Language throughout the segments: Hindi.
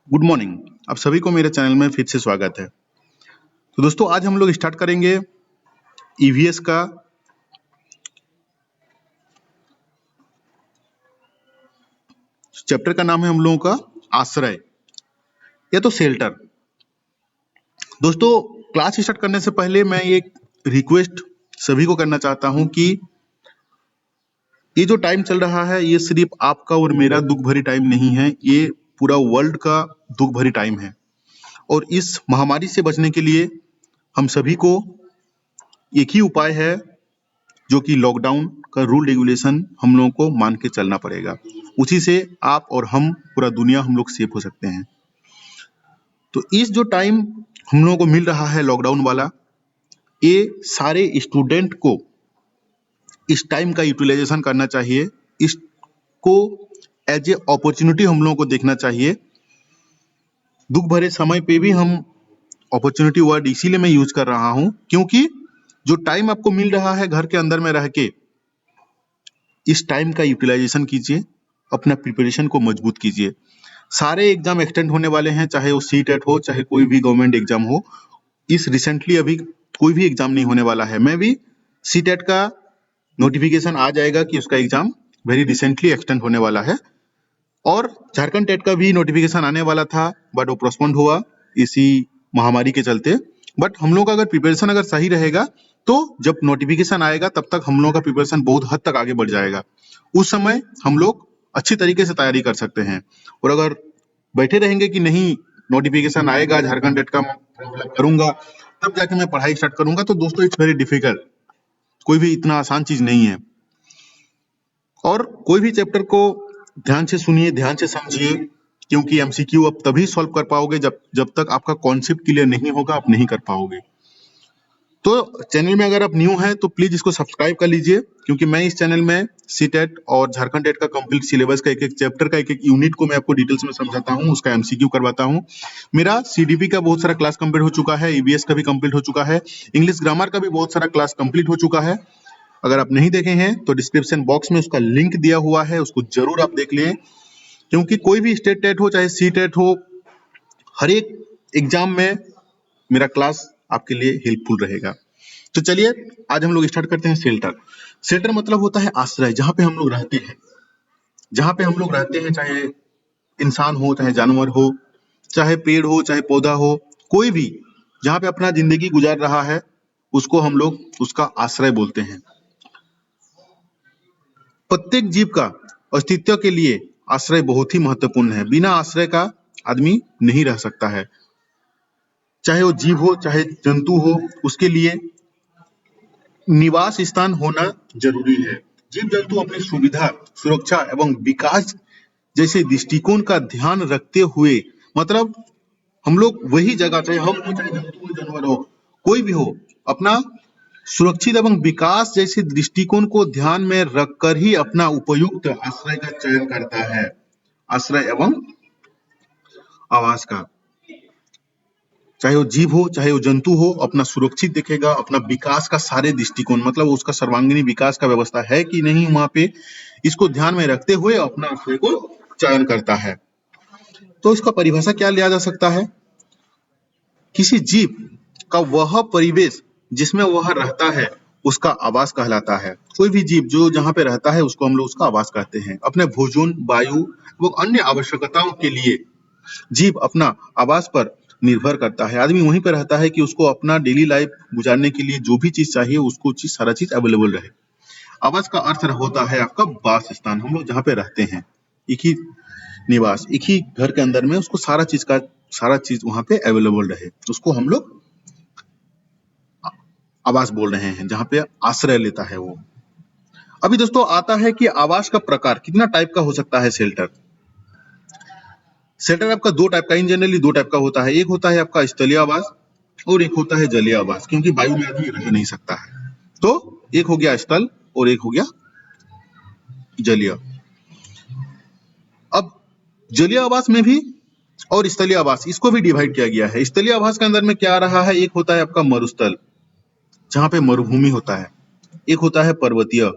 Good morning. आप सभी को मेरे चैनल में फिर से स्वागत है। तो दोस्तों आज हम लोग स्टार्ट करेंगे ईवीएस का चैप्टर का नाम है हम लोगों का आश्रय या तो शेल्टर। दोस्तों क्लास स्टार्ट करने से पहले मैं एक रिक्वेस्ट सभी को करना चाहता हूं कि ये जो टाइम चल रहा है ये सिर्फ आपका और मेरा दुख भरी टाइम नहीं है, ये पूरा वर्ल्ड का दुख भरी टाइम है। और इस महामारी से बचने के लिए हम सभी को एक ही उपाय है जो कि लॉकडाउन का रूल रेगुलेशन हम लोगों को मान के चलना पड़ेगा। उसी से आप और हम पूरा दुनिया हम लोग सेफ हो सकते हैं। तो इस जो टाइम हम लोगों को मिल रहा है लॉकडाउन वाला, ये सारे स्टूडेंट को इस टाइम का यूटिलाइजेशन करना चाहिए। इसको एज ए अपॉर्चुनिटी हम लोगों को देखना चाहिए। दुख भरे समय पे भी हम अपॉर्चुनिटी वर्ड इसीलिए मैं यूज कर रहा हूं क्योंकि जो टाइम आपको मिल रहा है घर के अंदर में रह के, इस टाइम का यूटिलाइजेशन कीजिए, अपना प्रिपरेशन को मजबूत कीजिए। सारे एग्जाम एक्सटेंड होने वाले हैं, चाहे वो सीटेट हो चाहे कोई भी गवर्नमेंट एग्जाम हो। इस रिसेंटली अभी कोई भी एग्जाम नहीं होने वाला है। मैं भी सीटेट का नोटिफिकेशन आ जाएगा कि उसका एग्जाम वेरी रिसेंटली एक्सटेंड होने वाला है। और झारखंड टेट का भी नोटिफिकेशन आने वाला था बट वो पोस्टपोन्ड हुआ इसी महामारी के चलते। बट हम लोग का अगर प्रिपरेशन अगर सही रहेगा तो जब नोटिफिकेशन आएगा तब तक हम लोग का प्रिपरेशन बहुत हद तक आगे बढ़ जाएगा। उस समय हम लोग अच्छी तरीके से तैयारी कर सकते हैं। और अगर बैठे रहेंगे कि नहीं नोटिफिकेशन आएगा झारखंड टेट का फॉर्म फिलअप करूंगा तब जाके मैं पढ़ाई स्टार्ट करूंगा, तो दोस्तों इट्स वेरी डिफिकल्ट। कोई भी इतना आसान चीज नहीं है। और कोई भी चैप्टर को ध्यान से सुनिए, ध्यान से समझिए, क्योंकि एमसीक्यू अब तभी सॉल्व कर पाओगे जब तक आपका कॉन्सेप्ट क्लियर नहीं होगा, आप नहीं कर पाओगे। तो चैनल में अगर आप न्यू हैं तो प्लीज इसको सब्सक्राइब कर लीजिए, क्योंकि मैं इस चैनल में सीटेट और झारखंड टेट का कंप्लीट सिलेबस का एक एक चैप्टर का एक एक यूनिट को मैं आपको डिटेल्स में समझाता हूं, उसका एमसीक्यू करवाता हूं। मेरा सीडीपी का बहुत सारा क्लास कंप्लीट हो चुका है, ईबीएस का भी कंप्लीट हो चुका है, इंग्लिश ग्रामर का भी बहुत सारा क्लास कंप्लीट हो चुका है। अगर आप नहीं देखे हैं तो डिस्क्रिप्शन बॉक्स में उसका लिंक दिया हुआ है, उसको जरूर आप देख लें। क्योंकि कोई भी स्टेट टेट हो चाहे सी टेट हो, हर एक एग्जाम में मेरा क्लास आपके लिए हेल्पफुल रहेगा। तो चलिए आज हम लोग स्टार्ट करते हैं शेल्टर। शेल्टर मतलब होता है आश्रय, जहां पे हम लोग रहते हैं। जहां पे हम लोग रहते हैं, चाहे इंसान हो चाहे जानवर हो, चाहे पेड़ हो चाहे पौधा हो, कोई भी जहां पे अपना जिंदगी गुजार रहा है उसको हम लोग उसका आश्रय बोलते हैं। प्रत्येक जीव का अस्तित्व के लिए आश्रय बहुत ही महत्वपूर्ण है। बिना आश्रय का आदमी नहीं रह सकता है। चाहे वो जीव हो चाहे जंतु हो, उसके लिए निवास स्थान होना जरूरी है। जीव जंतु अपनी सुविधा, सुरक्षा एवं विकास जैसे दृष्टिकोण का ध्यान रखते हुए, मतलब हम लोग वही जगह, चाहे हम हो चाहे जंतु हो जानवर हो कोई भी हो, अपना सुरक्षित एवं विकास जैसे दृष्टिकोण को ध्यान में रखकर ही अपना उपयुक्त आश्रय का चयन करता है। आश्रय एवं आवास का, चाहे वो जीव हो चाहे वो जंतु हो, अपना सुरक्षित देखेगा, अपना विकास का सारे दृष्टिकोण, मतलब उसका सर्वांगीण विकास का व्यवस्था है कि नहीं वहां पे, इसको ध्यान में रखते हुए अपना आश्रय को चयन करता है। तो इसका परिभाषा क्या लिया जा सकता है? किसी जीव का वह परिवेश जिसमें वह रहता है उसका आवास कहलाता है। कोई भी जीव जो जहां पे रहता है उसको हम लोग उसका आवास कहते हैं। अपने भोजन, वायु व अन्य आवश्यकताओं के लिए जीव अपना आवास पर निर्भर करता है। आदमी वहीं पर रहता है कि उसको अपना डेली लाइफ गुजारने के लिए जो भी चीज चाहिए उसको सारा चीज अवेलेबल रहे। आवास का अर्थ होता है आपका वास स्थान, हम लोग जहाँ पे रहते हैं, एक ही निवास, एक ही घर के अंदर में उसको सारा चीज वहां पे अवेलेबल रहे, उसको हम लोग आवास बोल रहे हैं, जहाँ पे आश्रय लेता है वो। अभी दोस्तों आता है कि आवास का प्रकार कितना टाइप का हो सकता है। शेल्टर शेल्टर आपका दो टाइप का, इन जनरली दो टाइप का होता है। एक होता है आपका स्थलीय आवास और एक होता है जलीय आवास, क्योंकि वायु में आदमी रह नहीं सकता है। तो एक हो गया स्थल और एक हो गया जलीय। अब जलीय आवास में भी और स्थलीय आवास, इसको भी डिवाइड किया गया है। स्थलीय आवास के अंदर में क्या आ रहा है, एक होता है आपका मरुस्थल जहां पे मरुभूमि होता है, एक होता है पर्वतीय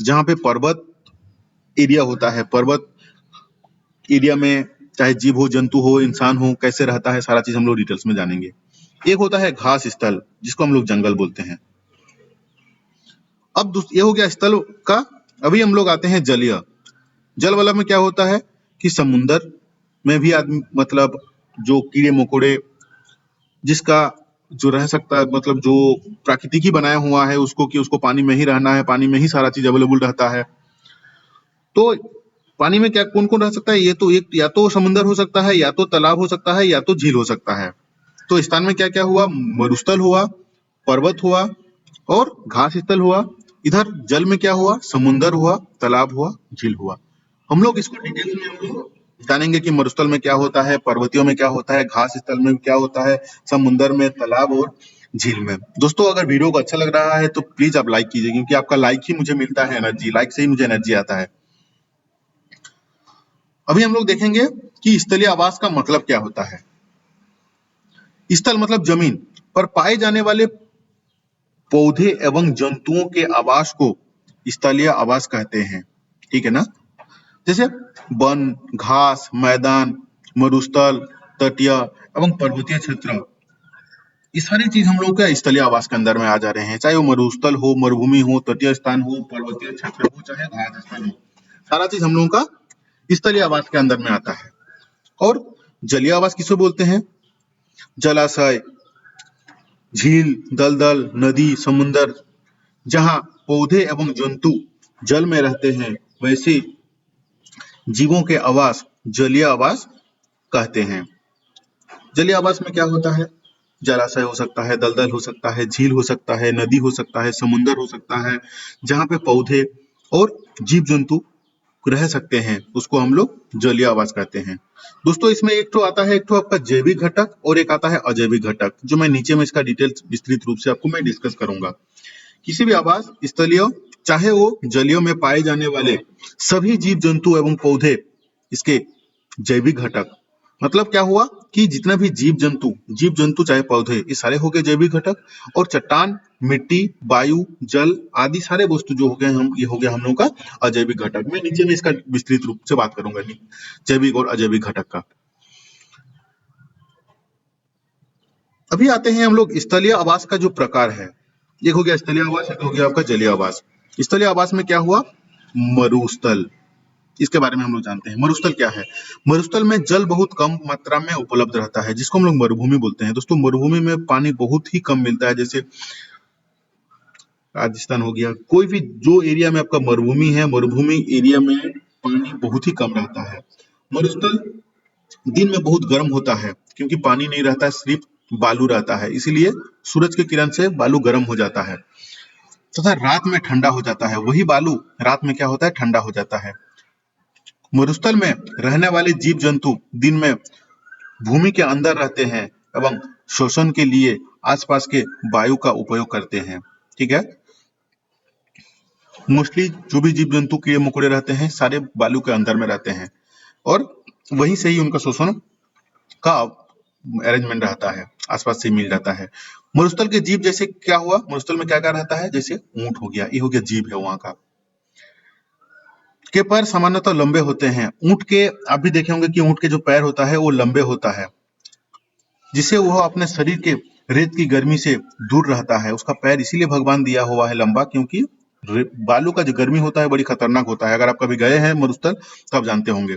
जहां पे पर्वत एरिया होता है। पर्वत एरिया में चाहे जीव हो, जंतु हो, इंसान हो, कैसे रहता है, सारा चीज हम लोग डिटेल्स में जानेंगे। एक होता है घास स्थल, जिसको हम लोग जंगल बोलते हैं। अब ये हो गया स्थल का। अभी हम लोग आते हैं जलीय। जल वाला में क्या होता है कि समुंदर में भी आदमी, मतलब जो कीड़े मकोड़े, जिसका जो रह सकता है, मतलब जो प्राकृतिक ही बनाया हुआ है उसको, कि उसको पानी में ही रहना है, पानी में ही सारा चीज अवेलेबल रहता है। तो पानी में क्या कौन कौन रह सकता है? ये तो एक, या तो समुंदर हो सकता है, या तो तालाब हो सकता है, या तो झील हो सकता है। तो इस स्थान में क्या क्या हुआ? मरुस्थल हुआ, पर्वत हुआ और घास स्थल हुआ। इधर जल में क्या हुआ? समुंदर हुआ, तालाब हुआ, झील हुआ। हम लोग इसको डिटेल्स में हम लोग जानेंगे कि मरुस्थल में क्या होता है, पर्वतियों में क्या होता है, घास स्थल में क्या होता है, समुंदर में, तालाब और झील में। दोस्तों, अगर वीडियो को अच्छा लग रहा है तो प्लीज आप लाइक कीजिए, क्योंकि आपका लाइक ही मुझे मिलता है एनर्जी, लाइक से ही मुझे एनर्जी आता है। अभी हम लोग देखेंगे कि स्थलीय आवास का मतलब क्या होता है। स्थल मतलब जमीन पर पाए जाने वाले पौधे एवं जंतुओं के आवास को स्थलीय आवास कहते हैं। ठीक है ना? जैसे वन, घास, मैदान, मरुस्थल, तटीय एवं पर्वतीय क्षेत्र, ये सारी चीज हम लोग का स्थलीय आवास के अंदर में आ जा रहे हैं। चाहे वो मरुस्थल हो, मरुभूमि हो, तटीय स्थान हो, पर्वतीय क्षेत्र हो, चाहे घास स्थल हो, सारा चीज हम लोगों का स्थलीय आवास के अंदर में आता है। और जलीय आवास किसे बोलते हैं? जलाशय, झील, दलदल, नदी, समुंदर, जहां पौधे एवं जंतु जल में रहते हैं, वैसे जीवों के आवास जलीय आवास कहते हैं। जलीय आवास में क्या होता है? जलाशय हो सकता है, दलदल हो सकता है, झील हो सकता है, नदी हो सकता है, समुंदर हो सकता है, जहां पे पौधे और जीव जंतु रह सकते हैं, उसको हम लोग जलीय आवास कहते हैं। दोस्तों, इसमें एक तो आता है, एक तो आपका जैविक घटक और एक आता है अजैविक घटक, जो मैं नीचे में इसका डिटेल्स विस्तृत रूप से आपको मैं डिस्कस करूंगा। किसी भी आवास स्थलीय, चाहे वो जलीय में पाए जाने वाले सभी जीव जंतु एवं पौधे, इसके जैविक घटक, मतलब क्या हुआ कि जितना भी जीव जंतु चाहे पौधे, ये सारे हो गए जैविक घटक। और चट्टान, मिट्टी, वायु, जल आदि सारे वस्तु जो हो गए, हम ये हो गया हम लोग का अजैविक घटक। मैं नीचे में इसका विस्तृत रूप से बात करूंगा जैविक और अजैविक घटक का। अभी आते हैं हम लोग स्थलीय आवास का जो प्रकार है। एक हो गया स्थलीय आवास, एक हो गया आपका जलीय आवास। स्थलीय आवास में क्या हुआ? मरुस्थल, इसके बारे में हम लोग जानते हैं। मरुस्थल क्या है? मरुस्थल में जल बहुत कम मात्रा में उपलब्ध रहता है, जिसको हम लोग मरुभूमि बोलते हैं। दोस्तों, मरुभूमि में पानी बहुत ही कम मिलता है। जैसे राजस्थान हो गया, कोई भी जो एरिया में आपका मरुभूमि है, मरुभूमि एरिया में पानी बहुत ही कम रहता है। मरुस्थल दिन में बहुत गर्म होता है, क्योंकि पानी नहीं रहता है, सिर्फ बालू रहता है, इसीलिए सूरज के किरण से बालू गर्म हो जाता है तथा रात में ठंडा हो जाता है। वही बालू रात में क्या होता है? ठंडा हो जाता है। मरुस्थल में रहने वाले जीव जंतु दिन में भूमि के अंदर रहते हैं एवं शोषण के लिए आसपास के वायु का उपयोग करते हैं। ठीक है? मोस्टली जो भी जीव जंतु कीड़े मकोड़े रहते हैं, सारे बालू के अंदर में रहते हैं और वहीं से ही उनका शोषण का अरेंजमेंट रहता है, आसपास से मिल जाता है। मरुस्थल के जीव जैसे क्या हुआ? मरुस्थल में क्या क्या रहता है? जैसे ऊंट हो गया, ये हो गया जीव है वहां का। के पैर सामान्यतः लंबे होते हैं। ऊंट के, आप भी देखे होंगे कि ऊंट के जो पैर होता है वो लंबे होता है, जिसे वह अपने शरीर के रेत की गर्मी से दूर रहता है। उसका पैर इसीलिए भगवान दिया हुआ है लंबा, क्योंकि बालू का जो गर्मी होता है बड़ी खतरनाक होता है। अगर आप कभी गए हैं मरुस्थल तो आप जानते होंगे।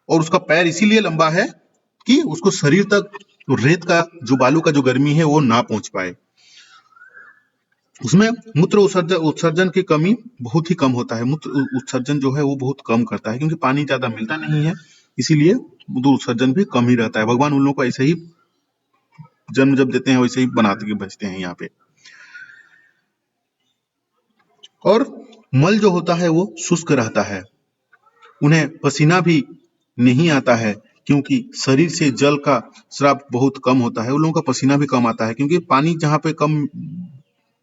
और उसका पैर इसीलिए लंबा है कि उसको शरीर तक रेत का जो बालू का जो गर्मी है वो ना पहुंच पाए। उसमें मूत्र उत्सर्जन की कमी बहुत ही कम होता है। मूत्र उत्सर्जन जो है वो बहुत कम करता है, क्योंकि पानी ज्यादा मिलता नहीं है, इसीलिए मूत्र उत्सर्जन भी कम ही रहता है। भगवान उन लोगों को ऐसे ही जन्म जब देते हैं वैसे ही बनाते के भेजते हैं यहाँ पे। और मल जो होता है वो शुष्क रहता है, उन्हें पसीना भी नहीं आता है, क्योंकि शरीर से जल का स्राव बहुत कम होता है। उन लोगों का पसीना भी कम आता है, क्योंकि पानी जहाँ पे कम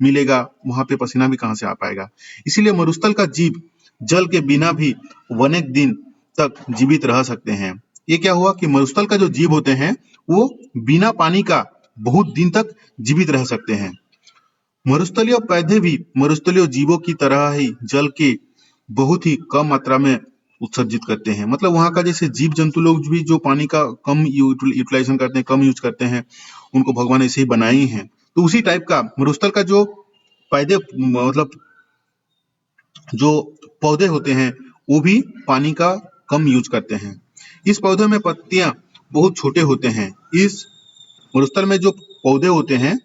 मिलेगा वहां पे पसीना भी कहाँ से आ पाएगा। इसीलिए मरुस्थल का जीव जल के बिना भी अनेक दिन तक जीवित रह सकते हैं। ये क्या हुआ कि मरुस्थल का जो जीव होते हैं वो बिना पानी का बहुत दिन तक जीवित रह सकते हैं। मरुस्थलीय पौधे भी मरुस्थलीय जीवों की तरह ही जल के बहुत ही कम मात्रा में उत्सर्जित करते हैं। मतलब वहाँ का जैसे जीव जंतु लोग भी जो पानी का कम यूटिलाइजेशन करते हैं, कम यूज करते हैं, उनको भगवान ऐसे ही बनाए ही हैं। तो उसी टाइप का मरुस्थल का जो पैदे मतलब जो पौधे होते हैं वो भी पानी का कम यूज करते हैं। इस पौधे में पत्तियां बहुत छोटे होते हैं। इस मरुस्थल में जो पौधे होते हैं,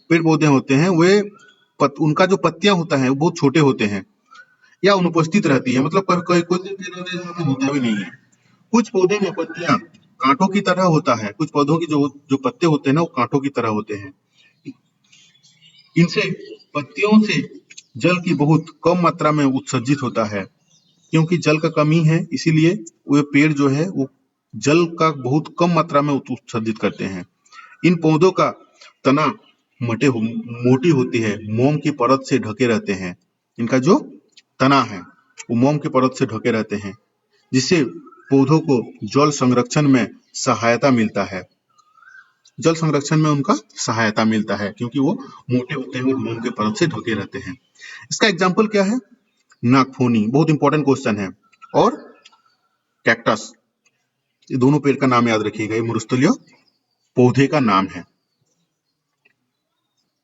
पेड़ पौधे होते हैं, वे उनका जो पत्तियां होता है वो बहुत छोटे होते हैं या अनुपस्थित रहती है। मतलब कोई कोई पेड़ होते हैं जिसमें होता भी नहीं है। कुछ पौधे में पत्तियां कांटों की तरह होता है। कुछ पौधों की जो जो पत्ते होते हैं ना वो कांटों की तरह होते हैं। इनसे पत्तियों से जल की बहुत कम मात्रा में उत्सर्जित होता है। क्योंकि जल का कमी है इसीलिए वो पेड़ जो है वो जल का बहुत कम मात्रा में उत्सर्जित करते हैं। इन पौधों का तना मोटी होती है, मोम की परत से ढके रहते हैं। इनका जो तना है वो मोम की परत से ढके रहते हैं, जिससे पौधों को जल संरक्षण में सहायता मिलता है। जल संरक्षण में उनका सहायता मिलता है क्योंकि वो मोटे होते हैं और मोम के परत से ढके रहते हैं। इसका एग्जाम्पल क्या है? नागफनी, बहुत इंपॉर्टेंट क्वेश्चन है। और कैक्टस, ये दोनों पेड़ का नाम याद रखिएगा, ये मरुस्थलीय पौधे का नाम है।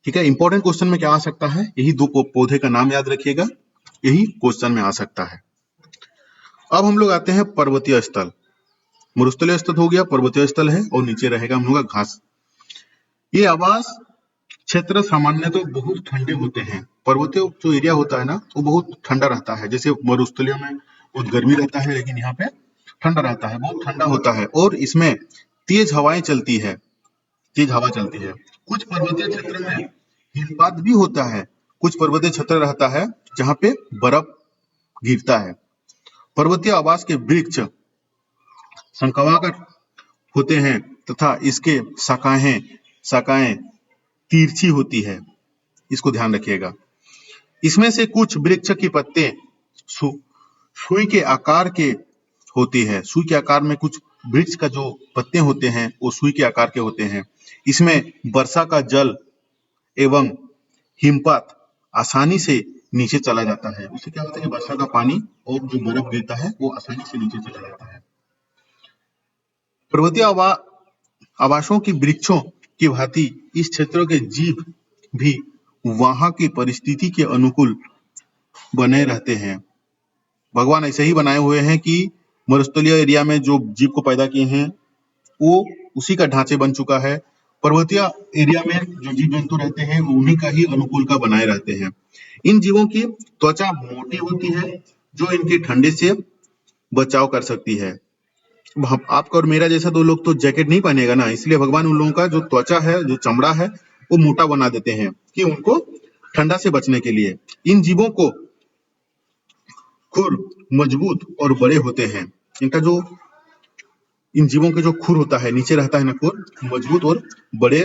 ठीक है, इंपॉर्टेंट क्वेश्चन में क्या आ सकता है? यही दो पौधे का नाम याद रखिएगा, यही क्वेश्चन में आ सकता है। अब हम लोग आते हैं पर्वतीय स्थल। मरुस्थलीय स्थल हो गया, पर्वतीय स्थल है और नीचे रहेगा हम लोग का घास। ये आवास क्षेत्र सामान्य तो बहुत ठंडे होते हैं। पर्वतीय जो एरिया होता है ना वो बहुत ठंडा रहता है। जैसे मरुस्थलीय में बहुत गर्मी रहता है, लेकिन यहाँ पे ठंडा रहता है, बहुत ठंडा होता है और इसमें तेज हवाएं चलती है, तेज हवा चलती है। कुछ पर्वतीय क्षेत्र में हिमपात भी होता है। कुछ पर्वतीय क्षेत्र रहता है जहाँ पे बर्फ गिरता है। पर्वतीय आवास के वृक्ष शंखवाकार होते हैं तथा इसके शाखाएं शाखाएं तिरछी होती है। इसको ध्यान रखिएगा। इसमें से कुछ वृक्ष की पत्ते सुई के आकार के होती है। सुई के आकार में कुछ वृक्ष का जो पत्ते होते हैं वो सुई के आकार के होते हैं। इसमें वर्षा का जल एवं हिमपात आसानी से नीचे चला जाता है। उससे क्या होता है कि वर्षा का पानी और जो बर्फ गिरता है वो आसानी से नीचे चला जाता है। पर्वतीय आवासों की वृक्षों की भांति इस क्षेत्र के जीव भी वहां की परिस्थिति के अनुकूल बने रहते हैं। भगवान ऐसे ही बनाए हुए हैं कि मरुस्थलीय एरिया में जो जीव को पैदा किए हैं वो उसी का ढांचे बन चुका है। पर्वतीय एरिया में जो जीव जंतु रहते हैं वो उन्हीं का ही अनुकूल का बनाए रहते हैं। इन जीवों की त्वचा मोटी होती है जो इनके ठंडे से बचाव कर सकती है। आपका और मेरा जैसा दो लोग तो जैकेट नहीं पहनेगा ना, इसलिए भगवान उन लोगों का जो त्वचा है, जो चमड़ा है वो मोटा बना देते हैं कि उनको ठंडा से बचने के लिए। इन जीवों को खुर मजबूत और बड़े होते हैं। इनका जो इन जीवों के जो खुर होता है, नीचे रहता है ना खुर, मजबूत और बड़े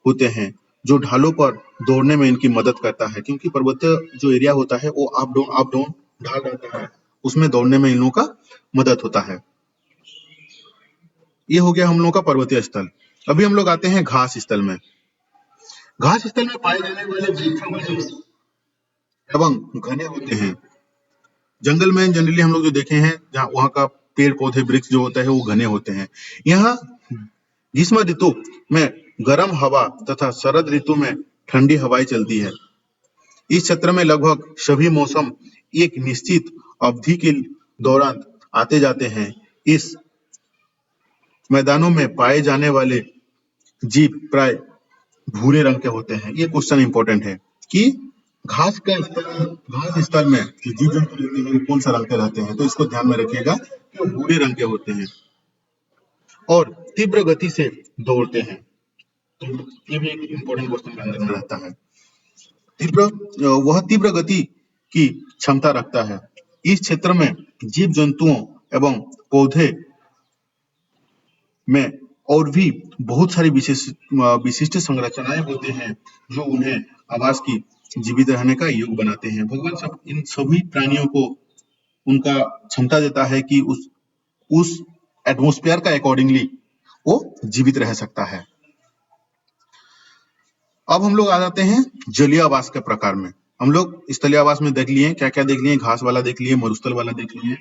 होते हैं, जो ढालों पर दौड़ने में इनकी मदद करता है। क्योंकि पर्वतीय जो एरिया होता है वो अप डाउन ढाल रहता है, उसमें दौड़ने में इन लोगों का मदद होता है। ये हो गया हम लोगों का पर्वतीय स्थल। अभी हम लोग आते हैं घास स्थल में। घास स्थल में पाए जाने वाले वृक्ष एवं घने होते हैं। जंगल में जनरली हम लोग जो देखे हैं जहाँ वहाँ का पेड़ पौधे वृक्ष जो होता है वो घने होते हैं। यहाँ ग्रीष्म ऋतु में गर्म हवा तथा शरद ऋतु में ठंडी हवाएं चलती है। इस क्षेत्र में लगभग सभी मौसम एक निश्चित अवधि के दौरान आते जाते हैं। इस मैदानों में पाए जाने वाले जीव प्राय भूरे रंग के होते हैं। ये क्वेश्चन इंपॉर्टेंट है कि घास स्थल में जीव जंतु रहते हैं कौन सा रंग के रहते हैं, तो इसको ध्यान में रखिएगा कि वो भूरे रंग के होते हैं और तीव्र गति से दौड़ते हैं। तो ये भी एक इंपॉर्टेंट क्वेश्चन के अंदर में रहता है। वह तीव्र गति की क्षमता रखता है। इस क्षेत्र में जीव जंतुओं एवं पौधे में और भी बहुत सारी विशिष्ट संरचनाएं होते हैं जो उन्हें आवास की जीवित रहने का योग बनाते हैं। भगवान इन सभी प्राणियों को उनका क्षमता देता है कि उस एटमॉस्फेयर का अकॉर्डिंगली वो जीवित रह सकता है। अब हम लोग आ जाते हैं जलीय आवास के प्रकार में। हम लोग स्थलीय आवास में देख लिए क्या क्या देख लिए, घास वाला देख लिए, मरुस्थल वाला देख लिए।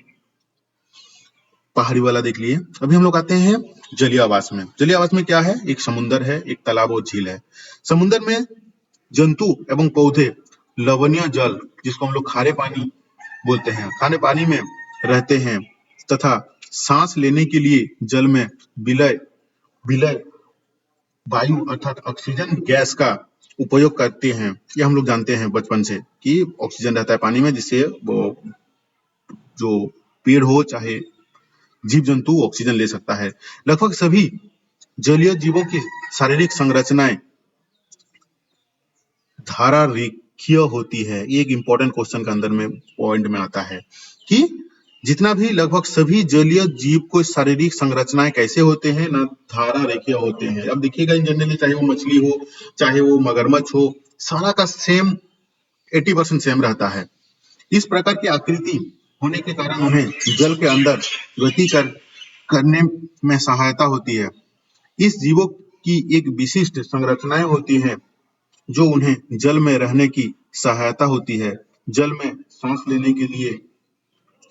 पहाड़ी वाला देख लिए। अभी हम लोग आते हैं जलीय आवास में। जलीय आवास में क्या है? एक समुंदर है, एक तालाब और झील है। समुंदर में जंतु एवं पौधे लवणीय जल, जिसको हम लोग खारे पानी बोलते हैं, खारे पानी में रहते हैं तथा सांस लेने के लिए जल में विलय विलय वायु अर्थात ऑक्सीजन गैस का उपयोग करते हैं। ये हम लोग जानते हैं बचपन से कि ऑक्सीजन रहता है पानी में, जिससे वो जो पेड़ हो चाहे जीव जंतु ऑक्सीजन ले सकता है। लगभग सभी जलीय जीवों की शारीरिक संरचनाएं धारा रेखीय होती है। ये एक इंपॉर्टेंट क्वेश्चन के अंदर में पॉइंट में आता है कि जितना भी लगभग सभी जलीय जीव को शारीरिक संरचनाएं कैसे होते हैं ना, धारा रेखीय होते हैं। अब देखिएगा इन जनरली, चाहे वो मछली हो चाहे वो मगरमच्छ हो, सारा का सेम 80% सेम रहता है। इस प्रकार की आकृति होने के कारण उन्हें जल के अंदर गति करने में सहायता होती है। इस जीवों की एक विशिष्ट संरचनाएं होती हैं जो उन्हें जल में रहने की सहायता होती है। जल में सांस लेने के लिए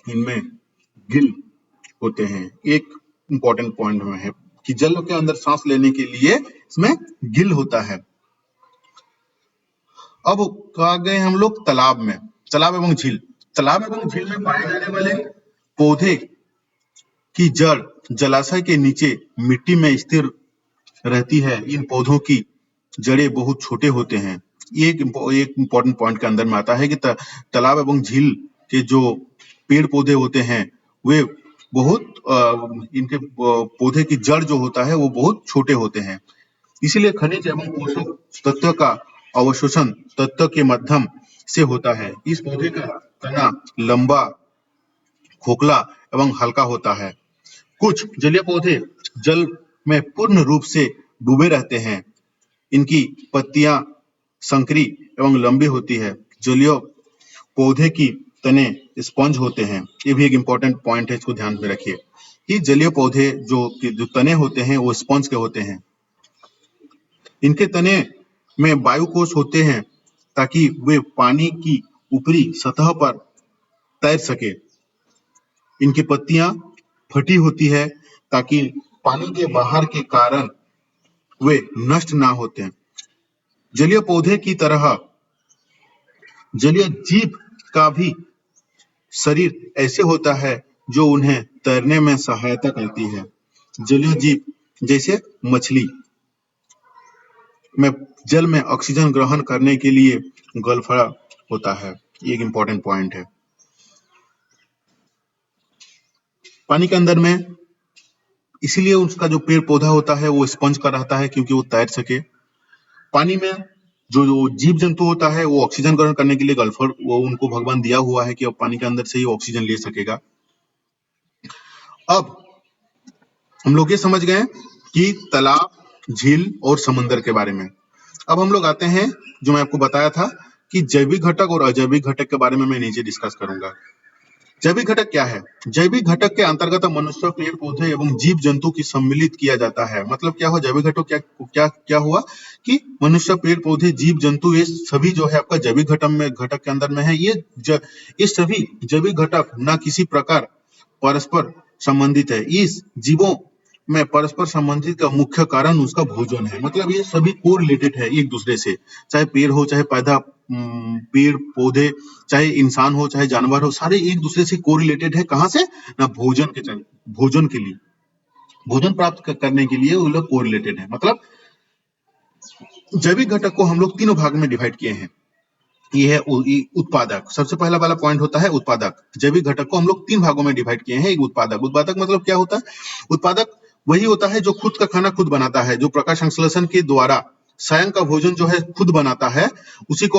इनमें गिल होते हैं। एक इंपॉर्टेंट पॉइंट में है कि जल के अंदर सांस लेने के लिए इसमें गिल होता है। अब आ गए हम लोग तालाब में। तालाब एवं झील। तालाब एवं झील में पाए जाने वाले पौधे की जड़ जलाशय के नीचे मिट्टी में स्थिर रहती है। इन पौधों की जड़ें बहुत छोटे होते हैं। ये एक इम्पोर्टेंट पॉइंट के अंदर में आता है कि तालाब एवं झील के जो पेड़ पौधे होते हैं वे बहुत इनके पौधे की जड़ जो होता है वो बहुत छोटे होते हैं। इसीलिए खनिज एवं पोषक तत्व का अवशोषण तत्व के माध्यम से होता है। इस पौधे का तना लंबा, खोखला एवं हल्का होता है। कुछ जलीय पौधे जल में पूर्ण रूप से डूबे रहते हैं। इनकी पत्तियां संकरी एवं लंबी होती है। जलीय पौधे की तने स्पंज होते हैं। ये भी एक इम्पोर्टेंट पॉइंट है, इसको ध्यान में रखिए कि जलीय पौधे जो तने होते हैं वो स्पंज के होते हैं। इनके तने में वायु कोश होते हैं ताकि वे पानी की ऊपरी सतह पर तैर सके। इनकी पत्तियां फटी होती है ताकि पानी के बाहर के कारण वे नष्ट ना होते हैं। जलीय पौधे की तरह जलीय जीव का भी शरीर ऐसे होता है जो उन्हें तैरने में सहायता करती है। जलीय जीव जैसे मछली में जल में ऑक्सीजन ग्रहण करने के लिए गलफड़ा होता है। ये एक इम्पोर्टेंट पॉइंट है। पानी के अंदर में इसीलिए उसका जो पेड़ पौधा होता है वो स्पंज का रहता है क्योंकि वो तैर सके। पानी में जो जीव जंतु होता है वो ऑक्सीजन ग्रहण करने के लिए गल्फर वो उनको भगवान दिया हुआ है कि अब पानी के अंदर से ही ऑक्सीजन ले सकेगा। अब हम लोग ये समझ गए कि तालाब, झील और समुद्र के बारे में। अब हम लोग आते हैं जो मैं आपको बताया था कि जैविक घटक और अजैविक घटक के बारे में मैं नीचे डिस्कस करूंगा। जैविक घटक क्या है? जैविक घटक के अंतर्गत मनुष्य, पेड़ पौधे एवं जीव जंतु की सम्मिलित किया जाता है। मतलब क्या हुआ जैविक घटक? क्या हुआ कि मनुष्य, पेड़ पौधे, जीव जंतु ये सभी जो है आपका जैविक घटक के अंदर में है। ये सभी जैविक घटक न किसी प्रकार परस्पर संबंधित है। इस जीवों में परस्पर संबंधित का मुख्य कारण उसका भोजन है। मतलब ये सभी कोरिलेटेड है एक दूसरे से, चाहे पेड़ हो, चाहे पेड़ पौधे, चाहे इंसान हो, चाहे जानवर हो, सारे एक दूसरे से कोरिलेटेड है। कहां से? ना भोजन के लिए, भोजन प्राप्त करने के लिए वो लोग कोरिलेटेड है। मतलब जैविक घटक को हम लोग तीनों भाग में डिवाइड किए हैं। ये है उत्पादक। सबसे पहला वाला पॉइंट होता है उत्पादक। जैविक घटक को हम लोग तीन भागों में डिवाइड किए हैं। एक उत्पादक। उत्पादक मतलब क्या होता है? उत्पादक वही होता है जो खुद का खाना खुद बनाता है, जो प्रकाश संश्लेषण के द्वारा स्वयं का भोजन जो है खुद बनाता है। इसको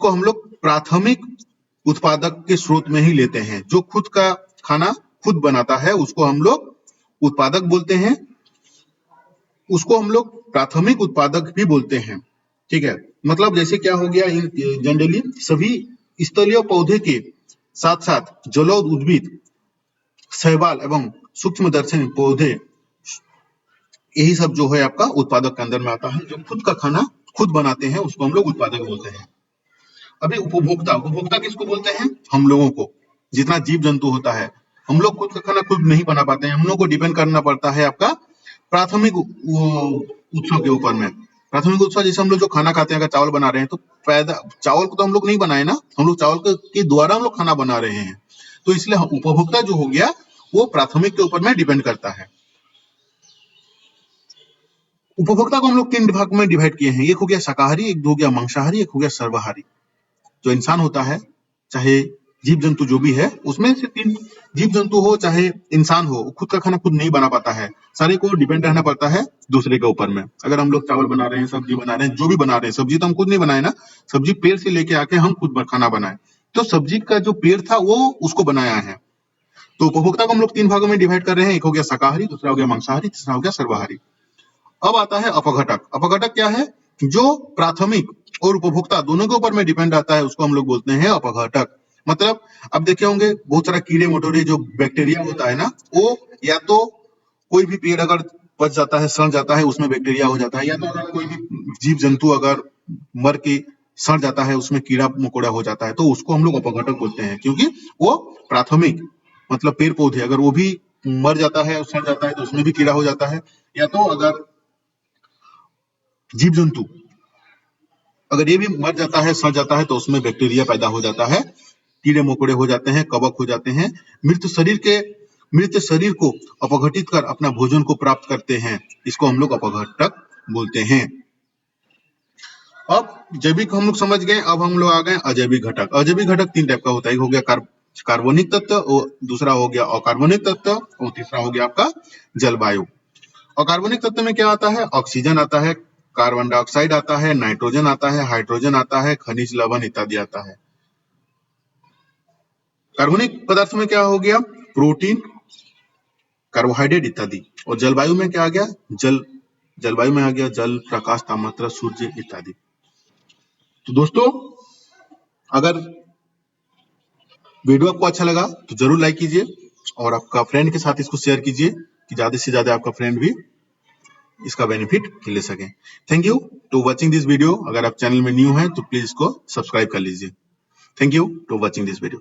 हम लोग प्राथमिक उत्पादक के स्रोत में ही लेते हैं। जो खुद का खाना खुद बनाता है उसको हम लोग उत्पादक बोलते हैं। उसको हम लोग प्राथमिक उत्पादक भी बोलते हैं। ठीक है, मतलब जैसे क्या हो गया, जनरली सभी स्थलीय पौधे के साथ साथ जलोद उद्भिद, शैवाल एवं सूक्ष्मदर्शनी पौधे, यही सब जो है आपका उत्पादक के अंदर में आता है। जो खुद का खाना खुद बनाते हैं उसको हम लोग उत्पादक बोलते हैं। अभी उपभोक्ता किसको बोलते हैं? हम लोगों को। जितना जीव जंतु होता है हम लोग खुद का खाना खुद नहीं बना पाते हैं, हम लोग को डिपेंड करना पड़ता है आपका प्राथमिक उत्सव के ऊपर में। प्राथमिक उत्सव जैसे हम लोग जो खाना खाते हैं, अगर चावल बना रहे हैं तो पैदा चावल को तो हम लोग नहीं बनाए ना, हम लोग चावल के द्वारा हम लोग खाना बना रहे हैं। तो इसलिए उपभोक्ता जो हो गया वो प्राथमिक के ऊपर में डिपेंड करता है। उपभोक्ता को हम लोग 3 भाग में डिवाइड किए हैं, एक हो गया शाकाहारी, एक हो गया मांसाहारी, एक हो गया सर्वाहारी। जो इंसान होता है, चाहे जीव जंतु जो भी है, उसमें से 3 जीव जंतु हो चाहे इंसान हो, खुद का खाना खुद नहीं बना पाता है, सारे को डिपेंड रहना पड़ता है दूसरे के ऊपर में। अगर हम लोग चावल बना रहे हैं, सब्जी बना रहे हैं, जो भी बना रहे हैं, सब्जी तो हम खुद नहीं बनाए ना, सब्जी पेड़ से लेके आके हम खुद खाना बनाए, तो सब्जी का जो पेड़ था वो उसको बनाया है। तो उपभोक्ता को हम लोग 3 भागों में डिवाइड कर रहे हैं, एक हो गया शाकाहारी, दूसरा हो गया मांसाहारी, तीसरा हो गया सर्वाहारी। अब आता है अपघटक। अपघटक क्या है? जो प्राथमिक और उपभोक्ता दोनों के ऊपर में डिपेंड आता है, उसको हम लोग बोलते हैं अपघटक। मतलब अब देखे होंगे बहुत सारा कीड़े मटोरे जो बैक्टीरिया होता है ना, वो या तो कोई भी पेड़ अगर पच जाता है, सड़ जाता है, उसमें बैक्टीरिया हो जाता है, या तो अगर कोई भी जीव जंतु अगर मर के सड़ जाता है, उसमें कीड़ा मकोड़ा हो जाता है, तो उसको हम लोग अपघटक बोलते हैं, क्योंकि वो प्राथमिक मतलब पेड़ पौधे अगर वो भी मर जाता है, सड़ जाता है, तो उसमें भी कीड़ा हो जाता है। या तो अगर जीव जंतु अगर ये भी मर जाता है, सड़ जाता है, तो उसमें बैक्टीरिया पैदा हो जाता है, कीड़े मकोड़े हो जाते हैं, कवक हो जाते हैं, मृत शरीर को अपघटित कर अपना भोजन को प्राप्त करते हैं, इसको हम लोग अपघटक बोलते हैं। अब जैविक हम लोग समझ गए, अब हम लोग आ गए अजैविक घटक। अजैविक घटक 3 टाइप का होता है, एक हो गया कार्बनिक तत्व, और दूसरा हो गया अकार्बनिक तत्व, और तीसरा हो गया आपका जलवायु। अकार्बनिक तत्व में क्या आता है? ऑक्सीजन आता है, कार्बन डाइऑक्साइड आता है, नाइट्रोजन आता है, हाइड्रोजन आता है, खनिज लवण इत्यादि आता है। कार्बनिक पदार्थ में क्या हो गया? प्रोटीन, कार्बोहाइड्रेट इत्यादि। और जलवायु में क्या आ गया? जलवायु में आ गया जल, प्रकाश, तापमात्रा, सूर्य इत्यादि। तो दोस्तों, अगर वीडियो आपको अच्छा लगा तो जरूर लाइक कीजिए और आपका फ्रेंड के साथ इसको शेयर कीजिए कि ज्यादा से ज्यादा आपका फ्रेंड भी इसका बेनिफिट ले सके। Thank you to watching this video. अगर आप चैनल में न्यू हैं तो प्लीज इसको सब्सक्राइब कर लीजिए। Thank you to watching this video.